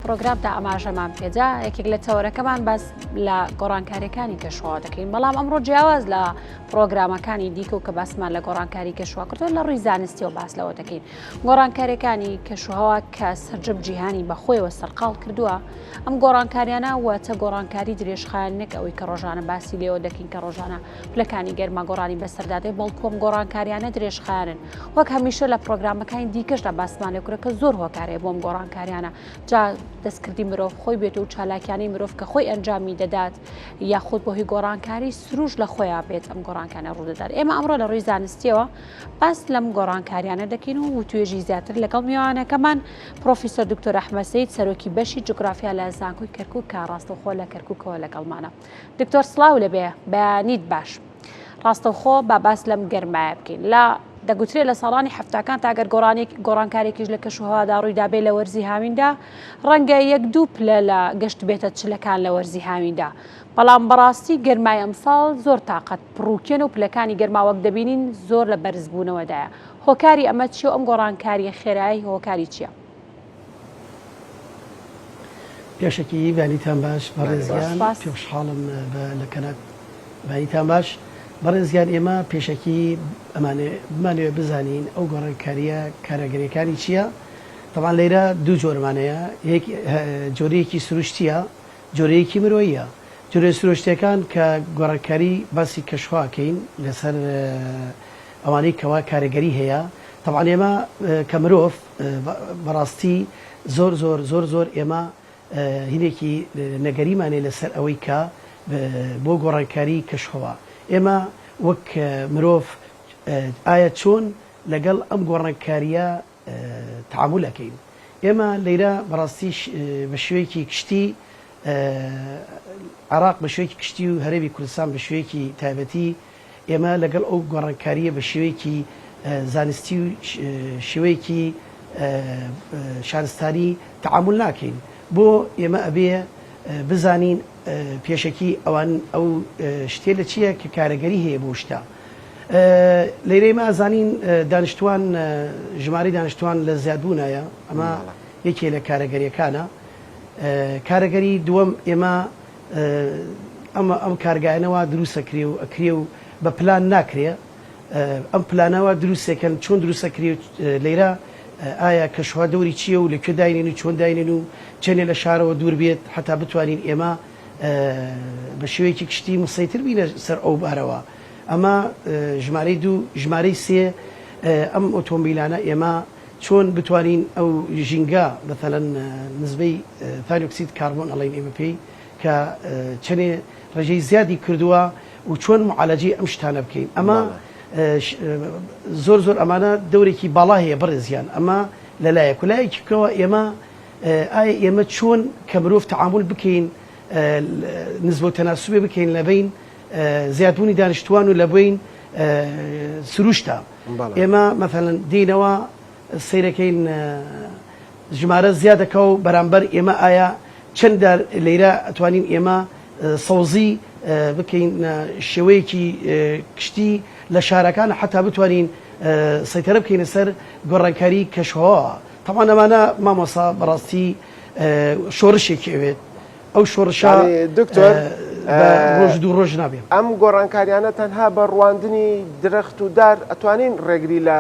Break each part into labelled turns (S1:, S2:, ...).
S1: پرۆگرامدا ئاماژەمان پێدا یەکێک لە چاوەڕێکەمان باس لە گۆڕانکاریەکانی کەشوها دەکەین بەڵام ئەمڕۆ جیاواز لە پرۆگرامەکانی دیکە و کە باسمان لە گۆڕانکاری کەشوها کردووە لە ڕووی زانستیەوە باس لەوە دەکەین. گۆڕانکاریەکانی کەشوهەوا کە سەرجەم جیهانی بەخۆیەوە سەرقاڵ کردووە ئەم گۆڕانکاریانە واتە گۆڕانکاری درێژخایەنێک ئەوەی کە ڕۆژانە باسی لێەوە دەکەین کە ڕۆژانە پلەکانی گەرما گۆڕانی بەسەردادەی بەڵکۆم گۆڕانکاریانە درێژخایەنن وەک هەمیشە لە پرۆگرامەکانی دیکەشدا باسمان لێ کورە کە زۆر هۆکارەیە بۆم گۆڕانکاریانە جا دەستکردی مرۆڤ خۆی بێت و چالاکیانی مرۆڤ کە خۆی ئەنجامی دەدات یاخود بۆ هی گۆڕانکاری سروش لە خۆیان بێت ئەم گۆڕانکانە ڕوودەدات. ئێمە ئەمڕۆ لە ڕووی زانستیەوە باس لەم گۆڕانکاریانە دەکەین و توێژی زیاتر لەگەڵ میوانەکەمان پرۆفیسۆر دکتۆر ئەحمەد سەید سەرۆکی بەشی جوگرافیا لە زانکۆی کەرکووک کە ڕاستەوخۆ لە کەرکووکەوە لەگەڵمانە. دکتۆر سڵاو لەبێ بەیانیت باش. ڕاستەوخۆ با باس لەم گەرمایە بکەین لە دەگوترێت لە ساڵانی هەفتاکان تاگەر گۆڕانکارێکیش لە کەشوهەوادا ڕوویدا بێ لە وەرزی هاویندا ڕەنگە یەک دوو پلە لە گەشت بێتە چلەکان لە وەرزی هاویندا بەڵام بەڕاستی گەرمای ئەمساڵ زۆر تااقەت پڕووکێن و پلەکانی گەرماوەک دەبینین زۆر لە بەرزبوونەوەدایە. هۆکاری ئەمە چیە ئەم گۆڕانکاریە خێرایی هۆکاری چییە؟
S2: پێشێکی بانیتان باش بەڕێزیان پێشحاڵم لە کەنات بانیتان باش بەڕێزیان ئێمە پێشەکی ئەمانێ بمانوێ بزانین ئەو گۆڕانکاریە کاراگەریەکانی چییە؟ تەمان لێرە دوو جۆرمانەیە جۆرەیەکی سروشتیە جۆرەیەکی مرۆییە. جۆرە سروشتیەکان کە گۆڕانکاری باسی کەشوهاکەین لەسەر ئەوانەی کەوا کارەگەری هەیە تەمان ئێمە کە مرۆڤ بەڕاستی زۆر زۆر زۆر زۆر ئێمە هینێکی نەگەریمانێ لەسەر ئەوەی کە بۆ گۆڕانکاری کەشوهەوا ئێمە وەک مرۆڤ ئایا چۆن لەگەڵ ئەم گۆڕانکاریە تعاملەکەین. ئێمە لەیرە بەڕاستی بە شوەیەکی کشتی عێراق بە شوەیەکی کشتی و هەرێمی کوردستان بە شوەیەکی تایبەتی ئێمە لەگەڵ ئەو گۆڕانکاریە بە شێوەیەکی زانستی و شێوەیەکی شارستانی تعامل ناکەین. بۆ ئێمە ئەبێ بزانین پێشەکی ئەوان ئەو شتێ لە چییە کە کارەگەری هەیە بۆ شتا. لەیرەی مازانین دانیشتوان ژماری دانیشتوان لە زیادبوونایە ئەمە یەکێ لە کارەگەریەکانە. کارەگەری دووەم ئێمە ئەم کارگایەنەوە دروستەکرێ و ئەکرێ و بە پلان ناکرێ ئەم پلانەوە دروستەکەن چۆن دروستەکرێ لەیرە ئایا کەشوها دەوری چییە و لەکوێ داینێن و چۆن داینێن و چێنێ لە شارەوە دوور بێت حتا بتوانین ئێمە بە شێوەیەکی کشتی مسەیتر بینە سەر ئەو بارەوە. ئەمە ژمارەی دوو ژمارەی سێ ئەم ئۆتۆمبیلانە ئێمە چۆن بتوانین ئەو ژینگە بەتەلەن نزبەی ثانی ئۆکسید کاربۆن ئەڵێن ئێمە پێی کە چەنێ ڕێژەی زیادی کردووە و چۆن معالەجەی ئەم شتانە بکەین. ئەمە زۆر زۆر ئەمانە دەورێکی باڵا هەیە بەڕێزیان ئەمە لەلایەک لایەکی کەوە ئێمە ئایا ئێمە چۆن کە مرۆڤ تەعامل بکەین نزبە تەناسوبێ بکەین لە بین زیادبوونی دانیشتوان و لە بین سروشتە. ئێمە مەثەڵەن دینەوە سەیرەکەین ژمارە زیادەکە و بەرامبەر ئێمە ئایا چەند لەیرە ئەتوانین ئێمە سەوزی بکەین شێوەیەکی کشتی لە شارەکان حتا بتوانین سەیتەرە بکەینە سەر گۆڕانکاری کەشوهەوا. تەمان ئەمانە مامۆسا بەڕاستی شۆڕشێکی ئەوێت ئەو شۆڕشە
S3: دکتۆر
S2: ڕۆژ دوو ڕۆژ نابێت.
S3: ئەم گۆڕانکاریانە تەنها بە ڕواندنی درەخت و دار ئەتوانین ڕێگری لە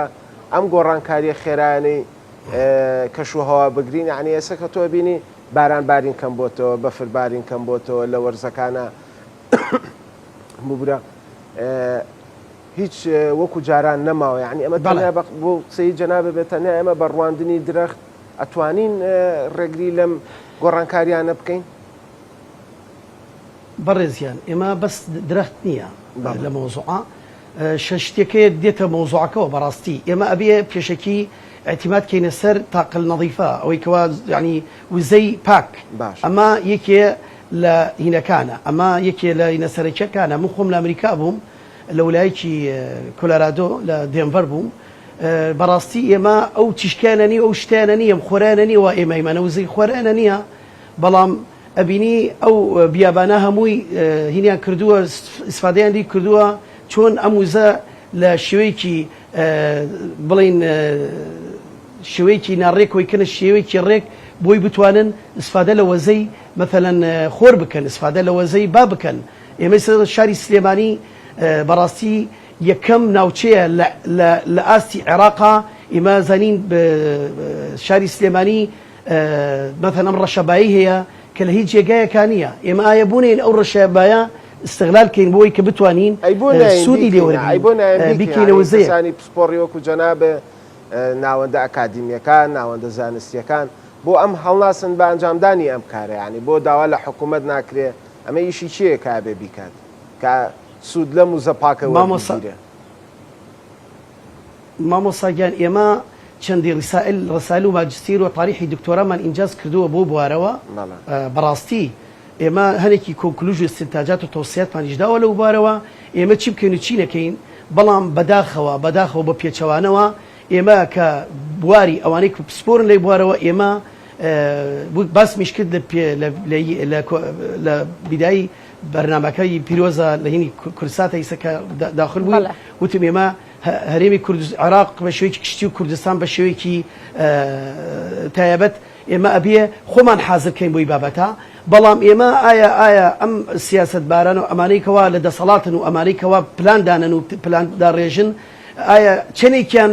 S3: ئەم گۆڕانکاریە خێرانەی کەشوهەوا بگرین یعنی ئێستا کە تۆ بینی باران بارین کەم بۆتەوە بەفر بارین کەم بۆتەوە لە وەرزەکانە ببرە هیچ وەکو جاران نەماوە یعنی ئەمە تەنیا بۆ قسەی جەنابە بێت تەنیا ئێمە بە ڕواندنی درەخت ئەتوانین ڕێگری لەم گۆڕانکاریانە بکەین.
S2: بەڕێزیان ئێمە بەس درەخت نییە لە مۆزوعە شەشتێکەیە دێتە مۆزوعەکەەوە بەڕاستی ئێمە ئەبێ پێشەکی اعتماد کەینە سەر تاقل نەظیفە ئەوەی کەوا ینی وزەی پاک ئەمە یەکێ لە هینەکانە ئەمە یەکێ لە هینە سەرەکیەکانە من خۆم لە ئەمریکا بووم لە ویلایەکی کۆلۆرادۆ لە دێنڤەر بووم بەڕاستی ئێمە ئەو تیشکانە نیە ئەو شتانە نیە خۆرانە نیەوە ئێمە ئێمانە وزەی خۆرانە نییە بەڵام ئەبینی ئەو بیابانە هەمووی هینیان کردووە ئیسفادەیاندی کردووە چۆن ئەم وزە لە شێوەیەکی بڵین شێوەیەکی ناڕێکەوەی کنە شێوەیەکی ڕێک بۆی بتوانن استفادە لە وەزەی مثلەن خۆر بکەن استفادە لە وەزەی با بکەن ئێمە شاری سلێمانی بەڕاستی یەکەم ناوچەیە لە ئاستی عێراقا ئێمە زانین شاری سلێمانی مثلەن ئەم ڕەشەبایی هەیە کە لە هیچ جێگایەکە نییە ئێمە ئایا بوونین ئەو ڕەشەبایە استغلال کەین بۆی کە بتوانین سوودی لێوەربکەینەوە
S3: زەیانی پسپۆڕی وەکو جەنابێ ناوەندە ئەکادیمیەکان ناوەندە زانستیەکان بۆ ئەم هەڵناسن بە ئەنجامدانی ئەم کارە ینی بۆ داوا لە حکوومەت ناکرێ ئەمە ئیشی چییە کابێ بیکات کە سوود لە موزە پاکەوە
S2: مامۆساگیان ئێمە چەندی ڕسال و ماجستیر و تاریخی دکتۆرەمان ئینجاز کردووە بۆ بوارەوە بەڕاستی ئێمە هەنێکی کۆنکلوژ استنتاجات و تەوسیاتمانیشداوە لەو بوارەوە ئێمە چی بکەین و چی نەکەین بەڵام بەداخەوە بە پێچەوانەوە ئێمە کە بواری ئەوانەی پسپۆرن لەی بوارەوە ئێمە باسمیش کرد لە بیدایی بەرنامەکەی پیرۆزە لە هینی کوردستان ئیسەکە داخل بووی وتم ئێمە هەرێمی عێراق بە شێوەیەکی کشتی و کوردستان بە شێوەیەکی تایبەت ئێمە ئەبێ خۆمان حازرکەین بۆی بابەتە بەڵام ئێمە ئایا ئەم سیاست باران و ئەمانەیەکەوە لە دەسەڵاتن و ئەمانەیەکەوە پلاندانن و پلاندا ڕێژن ئایا چەندێکیان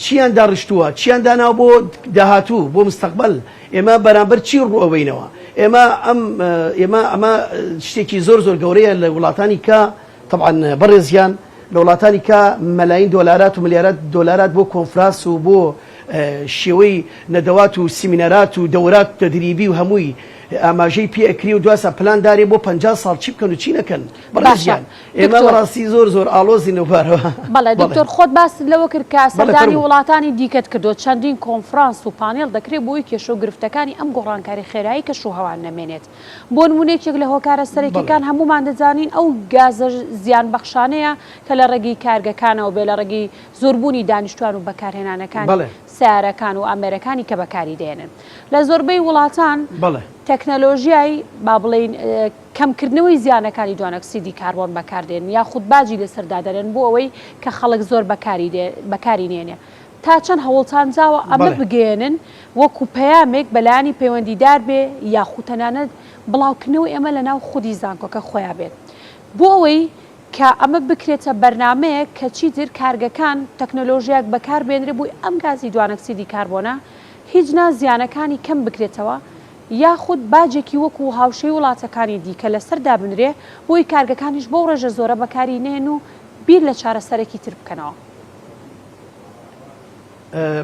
S2: چیان داڕشتووە چیان داناوە بۆ داهاتوو بۆ مستەقبل ئێمە بەرامبەر چی ڕوئەوەینەوە ئێمە ئەمە شتێکی زۆر گەورەیە لە وڵاتانی کە طبعا بەڕێزیان لە وڵاتانی کە مەلاین دۆلارات و ملیارات دۆلارات بۆ کۆنفراس و بۆ شێوەی نەدەوات و سیمینەرات و دەورات تەدریبی و هەمووی ئاماژەی پێئەکری و دواسە پلاندارێ بۆ 50 ساڵ چی بکەن و چی نەکەن بەڕێزیان ئێمە بەڕاستی زۆر ئالۆزی نەوبارەوە
S1: بەڵێ دکتۆر خۆت باس لەوە کرد کە سەردانی وڵاتانی دیکەت کردو چەندین کۆنفرانس و پانێڵ دەکرێت بۆی کێشە و گرفتەکانی ئەم گۆڕانکاری خێرایی کە شوهەوان نەمێنێت بۆ نمونەیەکێک لە هۆکارە سەرەکیەکان هەمومان دەزانین ئەو گازە زیان بەخشانەیە کە لە ڕێگەی کارگەکانەوە بێ لە ڕێگەی زۆربوونی دانیشتوان و بەکارهێنانەکان سیارەکان و ئەمریکانی کە بەکاری دێنن لە زۆربەی وڵاتان تەکنەلۆژیای با بڵین کەمکردنەوەی زیانەکانی دوانەکسیدی کاربۆن بەکاردێن یاخود باجی لەسەردادەرێن بۆ ئەوەی کە خەڵک زۆر بەکاری نێنێ تا چەند هەوڵتان جاوە ئەمە بگێنن وەکو پەیامێک بەلایانی پەیوەندیدار بێ یاخود تەنانەت بڵاوکردنەوەی ئەمە لە ناو خودی زانکۆکە خۆیان بێت بۆ ئەوەی کە ئەمە بکرێتە بەرنمەیە کە چیتر کارگەکان تەکنۆلۆژیاک بەکاربێنرێ بووی ئەم گازی دوانەکسیدی کاربۆنە هیچ زیانەکانی کەم بکرێتەوە یاخود باجێکی وەکو هاوشەی وڵاتەکانی دیکە لەسەردا بنرێ بۆی کارگەکانیش بۆ ڕێژە زۆرە بەکاری نێن و بیر لە چارەسەرێکی تر بکەنەوە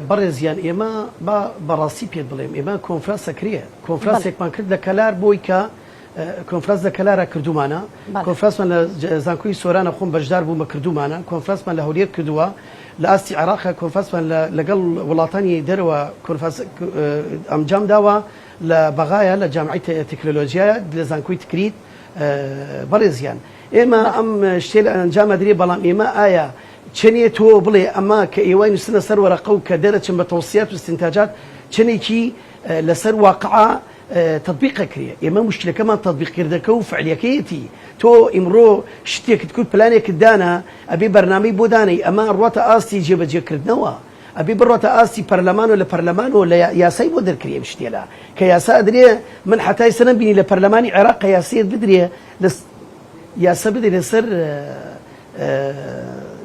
S2: بەڕێزیان ئێمە بەڕاستی پێت بڵێم ئێمە کۆنفرانسەکرێ کۆنفرانسێکمان کرد لە کەلار بۆی کە کۆنفرانس لە کەلارە کردومانە کۆنفرانسمان لە زانکۆی سۆرانە خۆم بەشدار بوومە کردومانە کۆنفرانسمان لە هەولێر کردووە لە ئاستی عێراقا کۆنفرانسمان لەگەڵ وڵاتانی دەرەوە ئەنجام داوە لە بەغایە لە جامعی تەکنۆلۆژیایە لە زانکۆی تکریت بەڕێزیان ئێمە ئەم شتێ لە ئەنجامە درێ بەڵام ئێمە ئایا چنێ تۆ بڵێ ئەمە کە ئێوای نووسنە سەر وەرەقە و کە دەرەچن بە تەوسیات و استنتاجات چنێکی لەسەر واقعا تطبیقە کرێ ئێمە مشکلەکەمان تطبیقکردەکە و فعلیەکەیەتی تۆ ئیمڕۆ شتێکت کورد پلانێکت دانا ئەبێ بەرنامەی بۆ دانەی ئەمە ڕواتە ئاستی جێبەجێکردنەوە ئەبێ بڕاتە ئاستی پەرلەمان و لە پەرلەمان و لە یاسای بۆ دەرکرێ شتێلا کە یاسا ئەدرێ من حتای سەرم بینی لە پەرلەمانی عێراق یاسێت بدرێ یاسا بدرێ لەسەر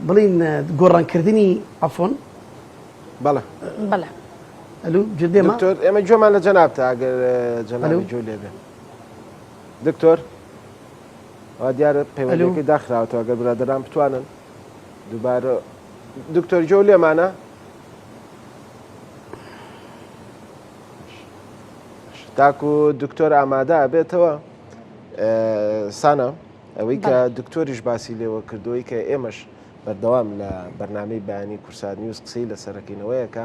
S2: بڵین گۆڕانکردنی عەفۆن
S3: بەڵێ
S2: ئەلو جدێمە
S3: دکتۆر ئێمە جۆمان لە جەنابتە ئەگەر جەنابی جۆ لێ بێ دکتۆر وا دیارە پەیوەندیەکەی داخراوەتەوە ئەگەر برادەران بتوانن دووبارە دکتۆر جۆ لێمانە تاکو دکتۆر ئامادە بێتەوە سانە ئەوەی کە دکتۆریش باسی لێوە کردووەی کە ئێمەش بەردەوام لە بەرنامەی بەیانی کورسات نیوز قسەی لەسەرەکەینەوەیەکە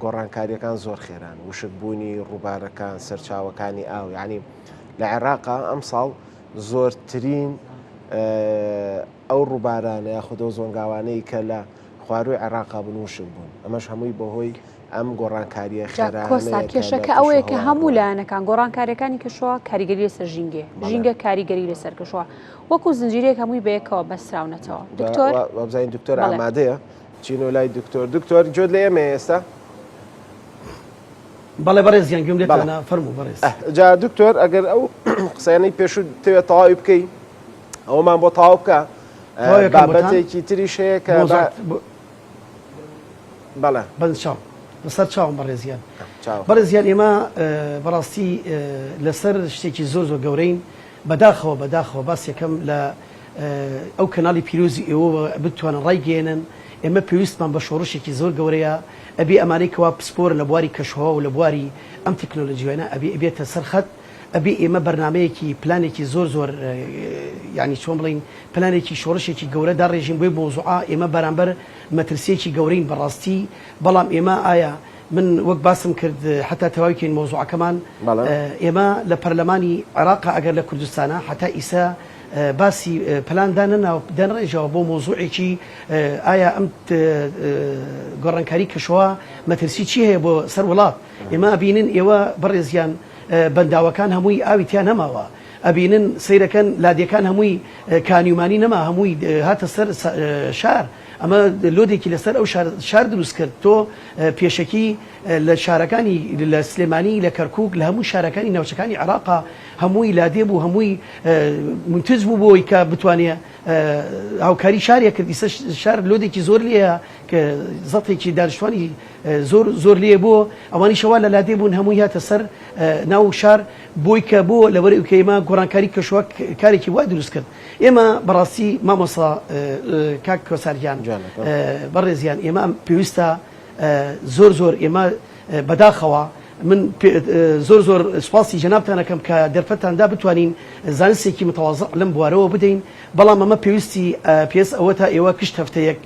S3: گۆڕانکاریەکان زۆر خێران وشکبوونی ڕووبارەکان سەرچاوەکانی ئاو یعنی لە عێراقا ئەم ساڵ زۆرترین ئەو ڕووبارانە یاخود ئەو زۆنگاوانەی کە لە خواروی عێراقا بنووشک بوون ئەمەش هەمووی بەهۆی ئەم گۆڕانکاریە
S1: خێرانە کێشەکە ئەوەیە کە هەموو لایەنەکان گۆڕانکاریەکانی کەشەوە کاریگەری لەسەر ژینگە کاریگەری لەسەر کەشەوە وەکو زنجیرێک هەمووی بەیەکەوە بەسراونەتەوە دکتۆر
S3: وابزانین دکتۆر ئامادەیە چینۆ لای دکتۆر جۆت لە ئێمە ئێستا
S2: بەڵێ بەڕێزیان گوێم لێتانە فەرموو بەڕێز.
S3: جا دکتۆر ئەگەر ئەو قسەیانەی پێشوو دەوێت تەواوی بکەی ئەومان بۆ تەواو بکە بابەتێکی تریش هەیە کە بەڵێ
S2: بەند چاو لەسەر چاوم بەڕێزیان بەڕێزیان ئێمە بەڕاستی لەسەر شتێکی زۆر زۆر گەورەین بەداخەوە باس یەکەم لە ئەو کەناڵی پیرۆزی ئێوە بتوانن ڕایگەێنن ئێمە پێویستمان بە شۆڕشێکی زۆر گەورەیە ئەبێ ئەمانەی کەوا پسپۆرە لە بواری کەشوها و لە بواری ئەم تەکنۆلۆژیانە ئەبێتە سەرخەت ئەبێ ئێمە بەرنمەیەکی پلانێکی زۆر ینی چۆن بڵین پلانێکی شۆڕشێکی گەورە داڕێژین بۆی مۆزوعا ئێمە بەرامبەر مەترسیەکی گەورەین بەڕاستی بەڵام ئێمە ئایا من وەک باسم کرد حتا تەواویکەین مۆزوعەکەمان ئێمە لە پەرلەمانی عێراق ئەگەر لە کوردستانە حتا ئیسا باسی پلاندانە دەنڕێژەوە بۆ مۆزوعێکی ئایا ئەم گۆڕانکاری کەشەوە مەترسی چی هەیە بۆ سەر وڵات ئێمە بینن ئێوە بەڕێزیان بەنداوەکان هەمووی ئاویتیان نەماوە ئەبینن سیرەکەن لادیەکان هەمووی کانیومانی نەما هەمووی هاتە سەر شار ئەمە لۆدێکی لەسەر ئەو شار دروست کرد تۆ پێشەکی لە شارەکانی لە سلێمانی لە کەرکوک لە هەموو شارەکانی ناوچەکانی عێراقا هەمووی لادێ بوو هەمووی منتج بوو بۆی کە بتوانێت هاوکاری شارێ کرد ئیسە شار لۆدێکی زۆر لێە کە زەڵێکی دانیشتوانی زۆر لێ بۆ ئەوانی شەوا لە لادێ بوون هەمووی هاتە سەر ناو شار بۆی کە بۆ لەوەرە ئەوکە ئێمە گۆڕانکاری کەشوە کارێکی وای دروست کرد ئێمە بەڕاستی مامۆسا کاک کۆساریان بەڕێزیان ئێمە پێویستە زۆر ئێمە بەداخەوە من زۆر سوپاسی جەنابتانەکەم کە دەرفەتاندا بتوانین زانستێکی متەواضع لەم بوارەوە بدەین بەڵام ئەمە پێویستی پێس ئەوە تا ئێوە کشت هەفتەیەک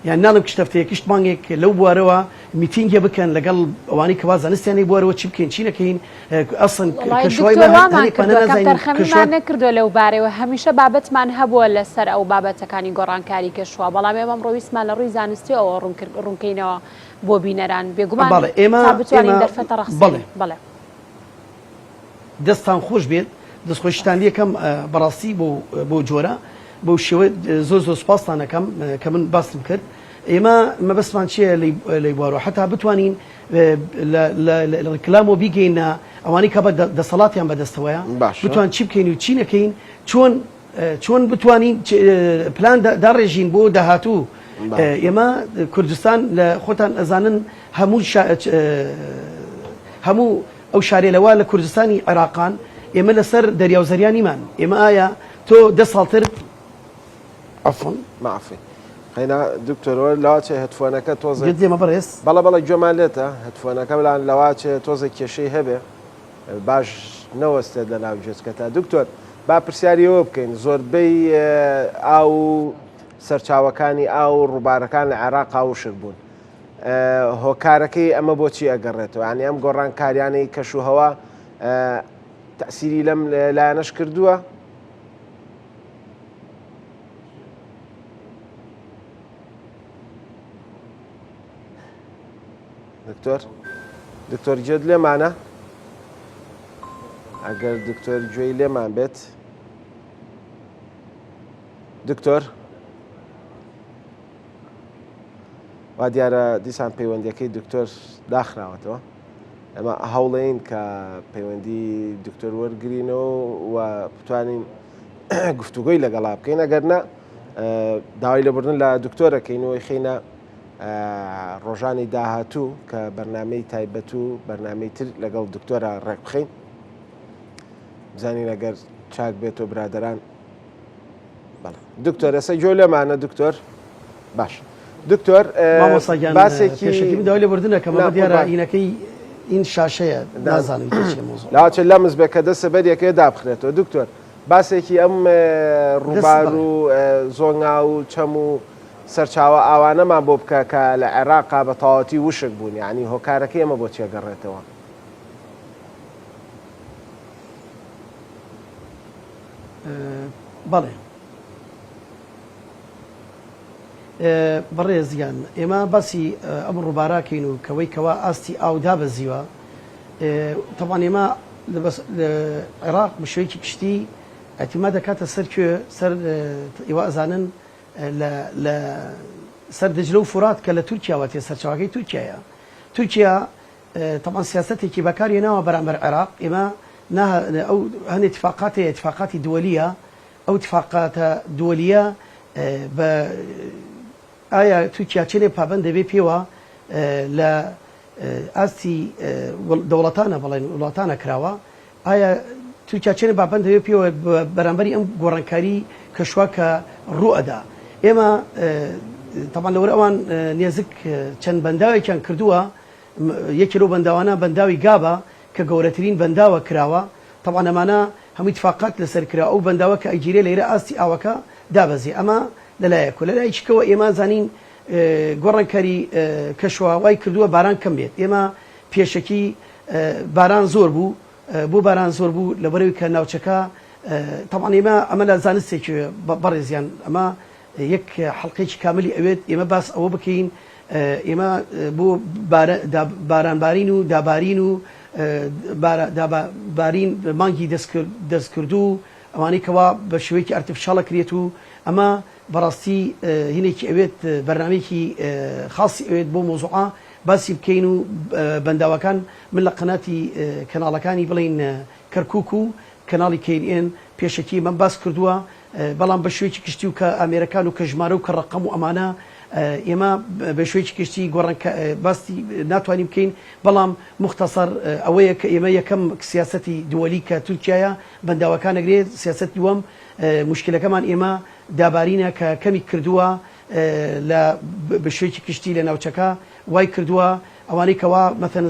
S2: یان ناڵم کشت هەفتەیە کشت مانگێک لەو بوارەوە میتینگێ بکەن لەگەڵ ئەوانەی کەوا زانستیانی بوارەوە چی بکەین چی نەکەین ئەسڵن
S1: کەشوایمان نەکردو لەو بارەوە هەمیشە بابەتمان هەبووە لەسەر ئەو بابەتەکانی گۆڕانکاری کەشوە بەڵام ئێمە ڕۆویستمان لە ڕووی زانستی ئەوە ڕوونکەینەوە بۆ بینەران بێگومان بتوانین دەرفەتە ڕەخسەی بەڵێ
S2: دەستان خۆش بێت دەستخۆشتان یەکەم بەڕاستی بۆ جۆرە بۆ شێوە زۆر سوپاسانەکەم کە من باسم کرد ئێمە مەبەستمان چییە لەی بوارەوە حتا بتوانین لە کلام و بیگەینە ئەوانەی کە بە دەسەڵاتیان بەدەستەوەیە بتوان چی بکەین و چی نەکەین چۆن بتوانین پلان داڕێژین بۆ داهاتوو ئێمە کوردستان لە خۆتان ئەزانن هەموو ئەو شارێلەوە لە کوردستانی عێراقان ئێمە لەسەر دەریاوزەریانیمان ئێمە ئایا تۆ 10 ساڵتر عفوا
S3: معفي خينا دكتور لاچه هتفونەکە تۆزە
S2: گدێمە بەڕێز
S3: بەڵە جۆمان لێتە هەتفۆنەکە بلان لەواچێ تۆزە کێشەی هەبێ باش نەوەستێت لە ناو جێچکەتە دکتۆر با پرسیاریەوە بکەین زۆربەی ئاو سەرچاوەکانی ئاو ڕووبارەکان لە عێراق وشک بوون هۆکارەکەی ئەمە بۆچی ئەگەڕێتەوە ینی ئەم گۆڕانکاریانەی کەشوهەوا تەسیری لەم لایەنەش کردووە دکتۆر جێت لێمانە ئەگەر دکتۆر گوێی لێمان بێت دکتۆر وا دیارە دیسان پەیوەندیەکەی دکتۆر داخراوەتەوە ئەمە هەوڵین کە پەیوەندی دکتۆر وەرگرینەوە و بتوانین گفتوگۆی لەگەڵا بکەین ئەگەرنە داوای لەبوردن لە دکتۆرەکەینەوەی خینە ڕۆژانی داهاتوو کە بەرنامەی تایبەت و بەرنامەی تر لەگەڵ دکتۆرە ڕێک بخەین بزانین ئەگەر چاک بێتەوە برادەران دکتۆر ئێستا جۆ لێمانە دکتۆر باش دکتۆر
S2: باسێکی داوای لێبوردنە کە مەمە دیارە ئینەکەی ئین شاشەیە نازانم
S3: لاچە لەمز بێ کە دەستە بەریەکەی دابخرێتەوە دکتۆر باسێکی ئەم ڕووبار و زۆنگا و چەم و سەرچاوە ئاوانەمان بۆ بکە کە لە عێراقا بە تەواوەتی وشک بوون یعنی هۆکارەکەی ئەمە بۆ چێگەڕێتەوە
S2: بەڵێ بەڕێزیان ئێمە باسی ئەم ڕووباراکەین و کەوەی کەوا ئاستی ئاودا بەزیوە تەوان ئێمە عێراق بە شوەیەکی پشتی ئەتیما دەکاتە سەر کوێ سەر ئێوە ئەزانن لە سەر دەجلە و فورات کە لە تورکیاوە تێ سەرچاوەکەی تورکیایە تورکیا طبعا سياستێکی بەکارهێناوە بەرامبەر عێراق ئێمە ئەو هەن اتفاقاتی دولية أو اتفاقات دولية ئایا تورکیا چێنێ پابند دەبێ پێوە لە ئاستی دەوڵەتانە بەڵێن وڵاتانە کراوە ئایا تورکیا چێنێ پابند دەبێ پێوە بەرامبەری ئەم گۆڕانکاری کەشووە کە ڕوئەدا ئێمە طبعا لەوەرە ئەوان نێزک چەند بەنداوێکیان کردووە یەکێ لەو بەنداوانە بەنداوی گابە کە گەورەترین بەنداوە کراوە طبعا ئەمانە هەموو اتفاقات لەسەر کرا ئەو بەنداوە کە ئەیگیرێ لەیرە ئاستی ئاوەکە دابەزێ ئەمە لەلایەک و لەلایەکەوە ئێمە زانین گۆڕانکاری کەشووە وای کردووە باران کەم بێت ئێمە پێشەکی باران زۆر بوو بۆ باران زۆر بوو لەبەرەوەی کە ناوچەکە طبعا ئێمە ئەمە لە زانستێکی بەڕێزیان ئەمە یەک حەڵقێکی کاملی ئەوێت ئێمە باس ئەوە بکەین ئێمە بۆ بارانبارین و دابارین و بارین مانگی دەستکردو ئەوانەی کەوا بە شێوەیەکی ئارتیفیشاڵە کرێت و ئەمە بەڕاستی هینێکی ئەوێت بەرنامەیەکی خاصی ئەوێت بۆ مۆزوعە باسی بکەین و بەنداوەکان من لە قەناتی کەناڵەکانی بڵین کەرکووک و کەناڵی KNN پێشەکی من باس کردووە بەڵام بە شوێکی کشتی و کە ئامێرەکان و کە ژمارە و کە ڕقەم و ئەمانە ئێمە بە شوێکی کشتی باستی ناتوانین بکەین بەڵام مختصر ئەوەیە کە ئێمە یەکەم سیاسەتی دووەلی کە تورکیایە بەنداوەکان ئەگرێت سیاست دووەم مشکلەکەمان ئێمە دابارینە کە کەمی کردووە لە بە شوێکی کشتی لە ناوچەکە وای کردووە ئەوانەی کەوا مەثەن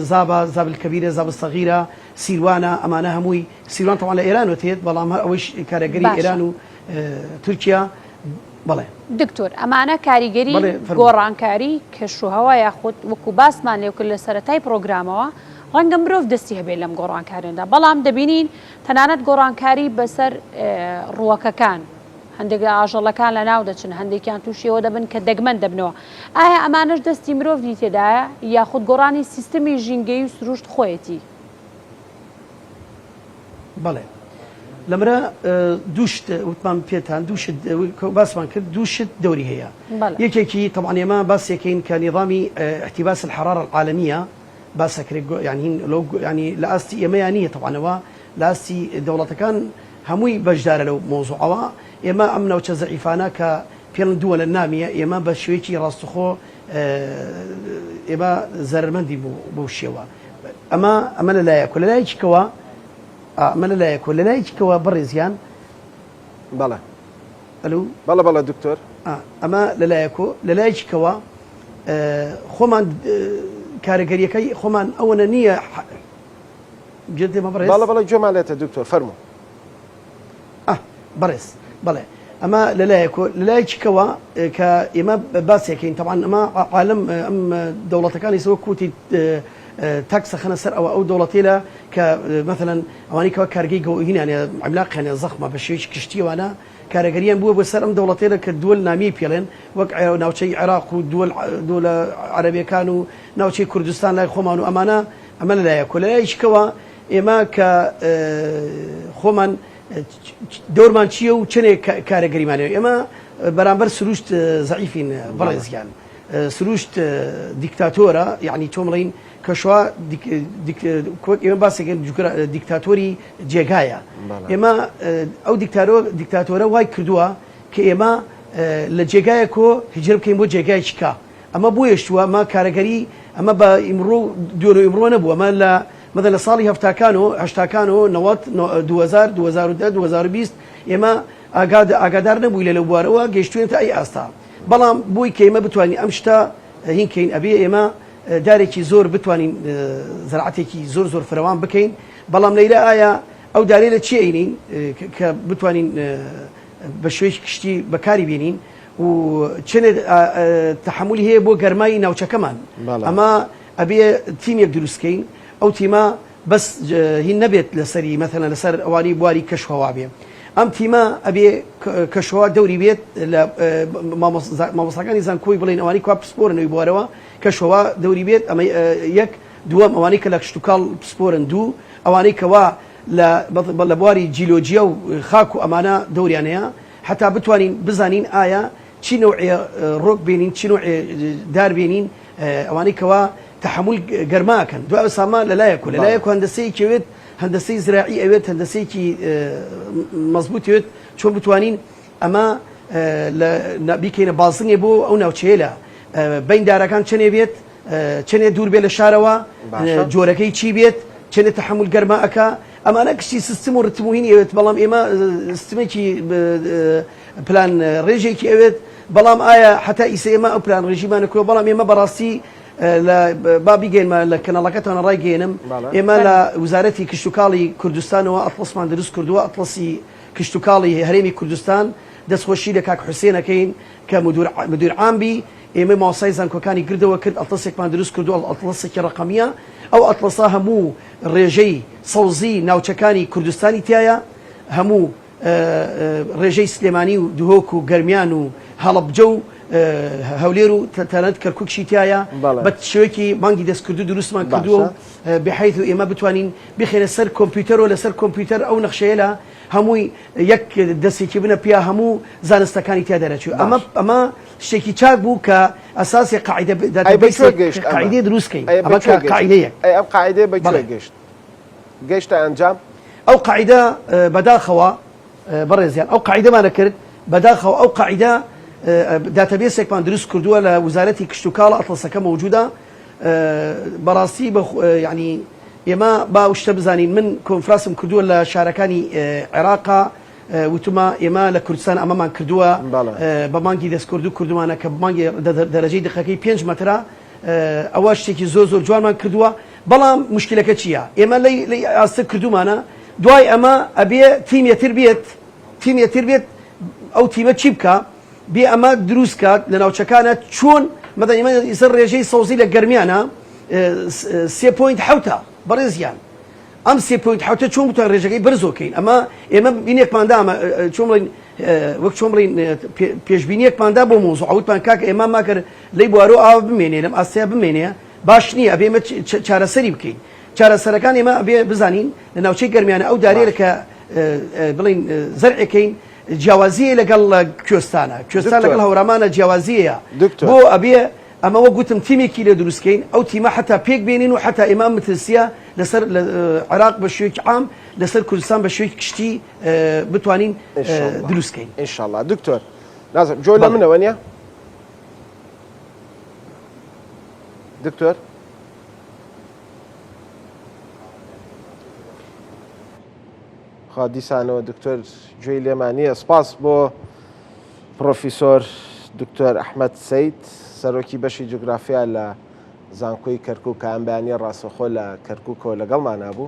S2: زابل کەبیرە زاب سەغیرە سیروانە ئەمانە هەمووی سیروان تەواو لە ئێران وتێت بەڵام هەر ئەوەی کارەگەری ئێران و تورکیا بەڵێ
S1: دکتۆر ئەمانە کاریگەری گۆڕانکاری کەشوهەوا یاخود وەکو باسمان لێکرد لە سەرەتای پرۆگرامەوە ڕەنگە مرۆڤ دەستی هەبێت لەم گۆڕانکاریاندا بەڵام دەبینین تەنانەت گۆڕانکاری بەسەر ڕووەکەکان هەندێک لە ئاژەڵەکان لە ناو دەچن هەندێکیان تووشیەوە دەبن کە دەگمەن دەبنەوە ئایا ئەمانش دەستی مرۆڤ تێدایە یاخود گۆڕانی سیستەمی ژینگەی و سروشت خۆیەتی
S2: بەڵێ لەمرە دووشت وتمان پێتان دووشت باسمان کرد دووشت دەوری هەیە یەکێکی طبعا ئێمە باسێکین کە نظامی احتباس الحرارة العالمية باسەکرێت ینی لە ئاستی ئێمەیان نییە طبعاەوە لە ئاستی دەوڵەتەکان هەمووی بەشدارە لەو مۆزوعەوە ئێمە ئەم ناوچە زەعیفانە کە پێڵن دووە لە نامیە ئێمە بە شوێکی ڕاستەخۆ ئێمە زەرمەندی بۆ شێوە ئەمە لەلایەک و لەلایەکەوە ئەمە لەلایەک و لەلایەکەوە بەڕێزیان
S3: بەڵێ
S2: ئەلو
S3: بەڵێ دکتۆر
S2: ئەمە لەلایەکەوە خۆمان کارەگەریەکەی خۆمان ئەوەنە نییە
S3: بەڵێ جۆمالێتە دکتۆر فەرموو
S2: بەڕێز بەڵێ ئەمە لەلایەکەوە کە ئێمە باسێکین طبعا ئەمە عالم ئەم دەوڵەتەکانی سەوە کوتی تاکسە خەنە سەر ئەو دەوڵەتێلە کە مثلەن ئەوانەی کەەوە کارگەی گەوهینانێ عیملاقیانێ زەخمە بە شێوەیەکی کشتیوانە کارەگەریان بووە بۆ سەر ئەم دەوڵەتێلە کە دووەل نامی پێڵێن وەک ناوچەی عێراق و دووەلە عەرەبیەکان و ناوچەی کوردستان لای خۆمان و ئەمە لەلایەک و لەلایەکەوە ئێمە کە خۆمان دەورمان چییە و چنێک کارەگەریمانەوە ئێمە بەرامبەر سروشت زەعیفین بەڕێزیان سروشت دیکتاتۆرە یعنی تۆ بڵین کەشوا ئێمە باسێکن دیکتاتۆری جێگایە ئێمە ئەو دیکتاتۆرە وای کردووە کە ئێمە لە جێگایە کۆ هجر بکەین بۆ جێگای چکا ئەمە بۆ یشتووە ئەمە کارەگەری ئەمە بە ئیمڕۆ دوۆ ئیمڕۆ نەبووە ئەمە لە ساڵی هەفتاکان و هەشتاکان و 2010 2020 ئێمە ئاگادار نەبووی لە بوارەوە گەیشتوێنێتە ئەی ئاستا بەڵام بۆی کە ئێمە بتوانین ئەم شتە هینکەین ئەبێ ئێمە دارێکی زۆر بتوانین زەرعەتێکی زۆر فراوان بکەین بەڵام لەیرە ئایا ئەو دارێ لە چی ئەینین کە بتوانین بە شوێی کشتی بەکاری بێنین و چنێ تەحملی هەیە بۆ گەرمای ناوچەکەمان ئەمە ئەبێ تیمێک دروستکەین ئەو تیمە بەس هین نەبێت لەسەری مەثەنە لەسەر ئەوانی بواری کەشوهەوا بێ ئەم تیمە ئەبێ کەشوهەوا دەوری بێت لە مامۆستاکانی زانکۆی بڵێن ئەوانی کوا پسپۆرنەوەی بوارەوە کەشوهەوا دەوری بێت ئەمە یەک دووەم ئەوانەی کە لە کشتتوکاڵ پسپۆرن دوو ئەوانەی کەوا لە بواری جیلۆجیە و خاک و ئەمانە دەوریانەیە حتا بتوانین بزانین ئایا چی نوعێ ڕۆک بێنین چی نوعێ دار بێنین ئەوانەی کەوا تحمل گەرماکەن دو سامان لەلایەکو لەلایەکو هەندسەیەکی وێت هەندسەی زراعی ئەوێت هەندسەیەکی مەزبوط چۆن بتوانین ئەمە بیکەینە بازنێ بۆ ئەو ناوچەیە بین دارەکان چنێ بێت چنێ دوور بێ لە شارەوە جۆرەکەی چی بێت چنێ تحمل گەرماەکە ئەمانە کشتی سیستم و ڕتموهینی ئەوێت بەڵام ئێمە سیستمێکی پلان ڕێژێکی ئەوێت بەڵام ئایا حتا ئیسە ئێمە ئەو پلان ڕێژیمانەکەوە بەڵام ئێمە بەڕاستی با بگەینمە لە کەناڵەکەتانە ڕایگەێنم ئێمە لە وزارەتی کشتتوکاڵی کوردستانەوە ئەتڵسمان دروست کردووە ئەتڵسی کشتتوکاڵی هەرێمی کوردستان دەستخۆشی لە کاک حوسێنەکەین کە مدیر عامبی ئێمە ماسای زانکۆکانی گردەوە کرد ئەتڵسێکمان دروست کردو ئەتڵسێکی ڕقەمیە ئەو ئەتڵسا هەموو ڕێژەی سەوزی ناوچەکانی کوردستانی تایە هەموو ڕێژەی سلێمانی و دوهۆک و گەرمیان و هەڵەبجە و هەولێر و تەنەت کەرکووکشی تایە بە شوێکی مانگی دەستکردو دروستمان کردووە بحیث و ئێمە بتوانین بخێنە سەر کۆمپیوتەر و لەسەر کۆمپیوتەر ئەو نەخشەیە لە هەمووی یەک دەستێکی بنە پیا هەموو زانستەکانی تیا دەرەچوو ئەمە شتێکی چاک بوو کە ئەساسی قاعدەی دروستکەین ئەمە قاعدەیەک
S3: ئەم قاعدەیە بەگوێ گەیشتە ئەنجام
S2: ئەو قاعدە بەداخەوە بەڕێزیان ئەو قاعدەمانە کرد بەداخەوە ئەو قاعدە داتەبێسێکمان دروست کردووە لە وزارەتی کشتتوکاڵ ئەتڵسەکە موجودە بەڕاستی ینی ئێمە با شتە بزانین من کۆنفرانسم کردووە لە شارەکانی عێراقا وتما ئێمە لە کوردستان ئەمەمان کردووە بە مانگی دەستکرد و کردومانە کە مانگی دەرەجەی دقەکەی 5 مەترە ئەوە شتێکی زۆر جوانمان کردووە بەڵام مشکلەکە چییە ئێمە لی ئاستە کردومانە دوای ئەمە ئەبێ تیمێتر بێت ئەو تیمە چی بکە بێ ئەمە دروست کات لە ناوچەکانە چۆن مەدەنیمە ئیسەر ڕێژەی سەوزی لە گەرمیانە 3.7 بەڕێزیان ئەم 3.7 چۆن بتوان ڕێژەکەی بەرزۆکەین ئەمە ئێمە بینێکماندا وەک چۆن بڵین پێشبینیەکماندا بۆ مۆزوع ئەوتمان کاکە ئێمە ماکرد لی بوارۆ ئاوا بمێنێ لەم ئاستەیە بمێنێ باش نییە ئەبێ ئێمە چارەسەری بکەین چارەسەرەکان ئێمە ئەبێ بزانین لە ناوچەی گەرمیانە ئەو دارێرە کە بڵین زەرعەکەین جیاوازیە لەگەڵ کوێستانە لەگەڵ هەورامانە جیاوازیەیە بۆ ئەبێ ئەمەوە گوتم تیمێکی لێ دروستکەین ئەو تیمە حتا پێک بێنین و حتا ئێمە مترسیە لەسەر عێراق بە شوێکی عام لەسەر کوردستان بە شوێکی کشتی بتوانین دروستکەین
S3: ئینشاءڵڵا دکتۆر نازم جۆ لە منەوە نیە دکتۆر دیسانەوە دکتۆر گوێی لێمانیە سپاس بۆ پرۆفیسۆر دکتۆر ئەحمەد سەید سەرۆکی بەشی جوگرافیا لە زانکۆی کەرکووک کە ئەم بەیانیە ڕاستەوخۆ لە کەرکووکەوە لەگەڵمان نابوو